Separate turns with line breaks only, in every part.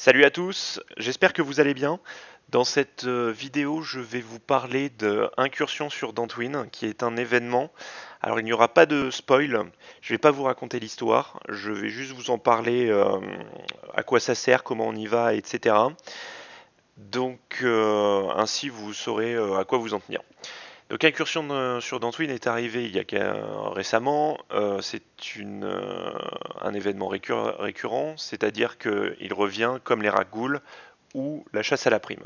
Salut à tous, j'espère que vous allez bien. Dans cette vidéo, je vais vous parler de Incursion sur Dantooine, qui est un événement. Alors il n'y aura pas de spoil, je ne vais pas vous raconter l'histoire, je vais juste vous en parler, à quoi ça sert, comment on y va, etc. Donc ainsi vous saurez à quoi vous en tenir. Donc Incursion sur Dantooine est arrivé il y a récemment. Un événement récurrent, c'est-à-dire qu'il revient comme les ragoules ou la chasse à la prime.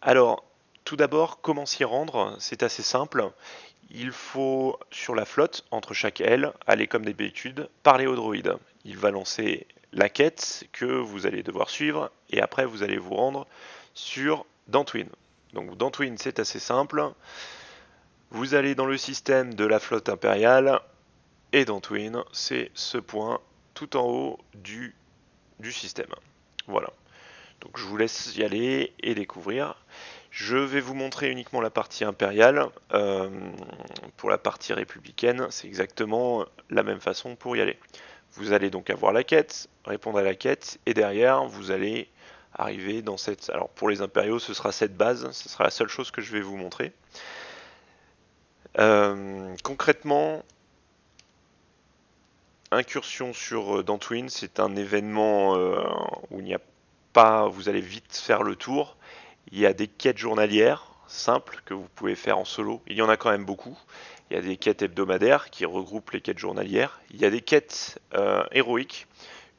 Alors, tout d'abord, comment s'y rendre? C'est assez simple. Il faut, sur la flotte, entre chaque aile, aller comme d'habitude, parler au droïde. Il va lancer la quête que vous allez devoir suivre, et après vous allez vous rendre sur Dantooine. Donc Dantooine, c'est assez simple. Vous allez dans le système de la flotte impériale, et Dantooine, c'est ce point tout en haut du système. Voilà. Donc je vous laisse y aller et découvrir. Je vais vous montrer uniquement la partie impériale. Pour la partie républicaine, c'est exactement la même façon pour y aller. Vous allez donc avoir la quête, répondre à la quête, et derrière, vous allez arriver dans cette... Alors pour les impériaux, ce sera cette base, ce sera la seule chose que je vais vous montrer. Concrètement, Incursion sur Dantooine, c'est un événement où il n'y a pas... Vous allez vite faire le tour. Il y a des quêtes journalières simples que vous pouvez faire en solo. Il y en a quand même beaucoup. Il y a des quêtes hebdomadaires qui regroupent les quêtes journalières. Il y a des quêtes héroïques.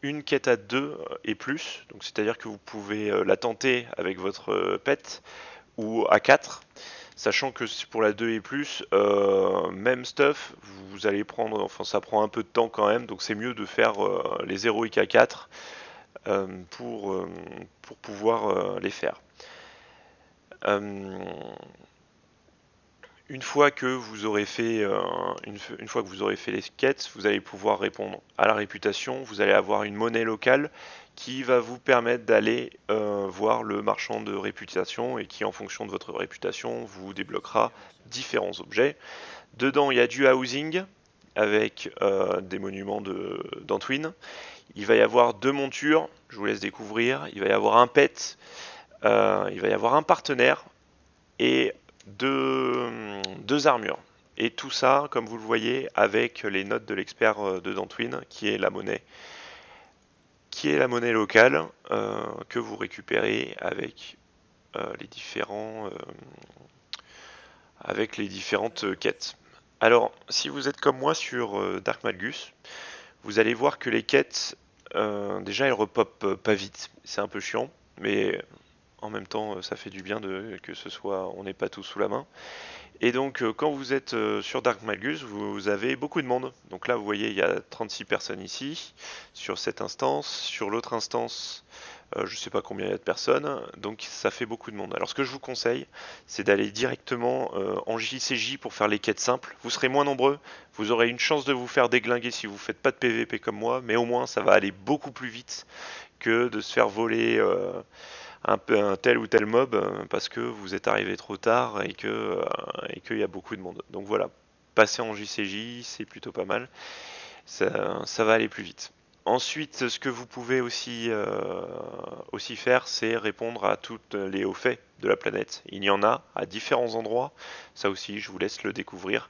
Une quête à 2 et plus. Donc c'est-à-dire que vous pouvez la tenter avec votre pet ou à 4. Sachant que pour la 2 et plus, même stuff, vous allez prendre, enfin ça prend un peu de temps quand même, donc c'est mieux de faire les héroïques à 4 euh, pour, euh, pour pouvoir les faire. Euh, une fois que vous aurez fait une fois que vous aurez fait les quêtes, vous allez pouvoir répondre à la réputation. Vous allez avoir une monnaie locale qui va vous permettre d'aller voir le marchand de réputation et qui, en fonction de votre réputation, vous débloquera différents objets. Dedans, il y a du housing avec des monuments d'Antwin. Il va y avoir 2 montures, je vous laisse découvrir. Il va y avoir un pet, il va y avoir un partenaire et deux armures. Et tout ça, comme vous le voyez, avec les notes de l'expert de Dantooine, qui est la monnaie locale que vous récupérez avec les différentes quêtes. Alors, si vous êtes comme moi sur Dark Malgus, vous allez voir que les quêtes, déjà, elles repopent pas vite. C'est un peu chiant, mais en même temps, ça fait du bien que ce soit, on n'ait pas tout sous la main. Et donc, quand vous êtes sur Dark Malgus, vous avez beaucoup de monde. Donc là, vous voyez, il y a 36 personnes ici, sur cette instance. Sur l'autre instance, je ne sais pas combien il y a de personnes. Donc ça fait beaucoup de monde. Alors ce que je vous conseille, c'est d'aller directement en JCJ pour faire les quêtes simples. Vous serez moins nombreux. Vous aurez une chance de vous faire déglinguer si vous ne faites pas de PVP comme moi. Mais au moins, ça va aller beaucoup plus vite que de se faire voler un tel ou tel mob parce que vous êtes arrivé trop tard et qu'il y a beaucoup de monde. Donc voilà, passer en JCJ, c'est plutôt pas mal. Ça va aller plus vite. Ensuite, ce que vous pouvez aussi faire, c'est répondre à toutes les hauts faits de la planète. Il y en a à différents endroits. Ça aussi, je vous laisse le découvrir.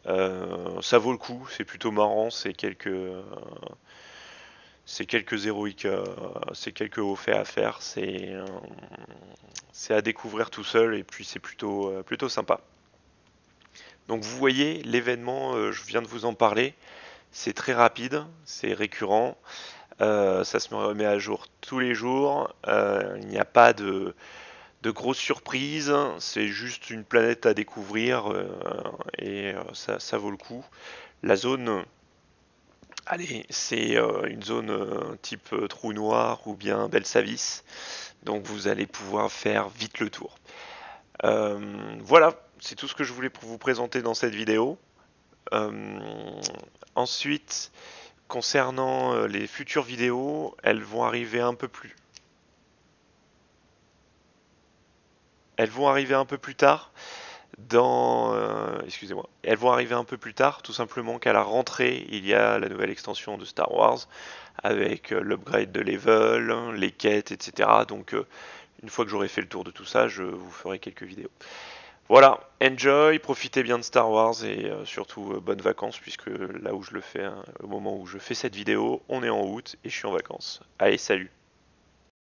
Ça vaut le coup, c'est plutôt marrant, c'est quelques héroïques, c'est quelques hauts faits à faire, c'est à découvrir tout seul et puis c'est plutôt sympa. Donc vous voyez, l'événement, je viens de vous en parler, c'est très rapide, c'est récurrent, ça se remet à jour tous les jours, il n'y a pas de grosses surprises, c'est juste une planète à découvrir et ça vaut le coup. La zone, allez, c'est une zone type trou noir ou bien Belsavis. Donc vous allez pouvoir faire vite le tour. Voilà, c'est tout ce que je voulais vous présenter dans cette vidéo. Euh, Ensuite, concernant les futures vidéos, elles vont arriver un peu plus. Elles vont arriver un peu plus tard. excusez-moi, elles vont arriver un peu plus tard, tout simplement qu'à la rentrée, il y a la nouvelle extension de Star Wars avec l'upgrade de level, les quêtes, etc. Donc une fois que j'aurai fait le tour de tout ça, je vous ferai quelques vidéos. Voilà, enjoy, profitez bien de Star Wars et surtout bonnes vacances puisque là où je le fais, hein, au moment où je fais cette vidéo, on est en août et je suis en vacances. Allez, salut!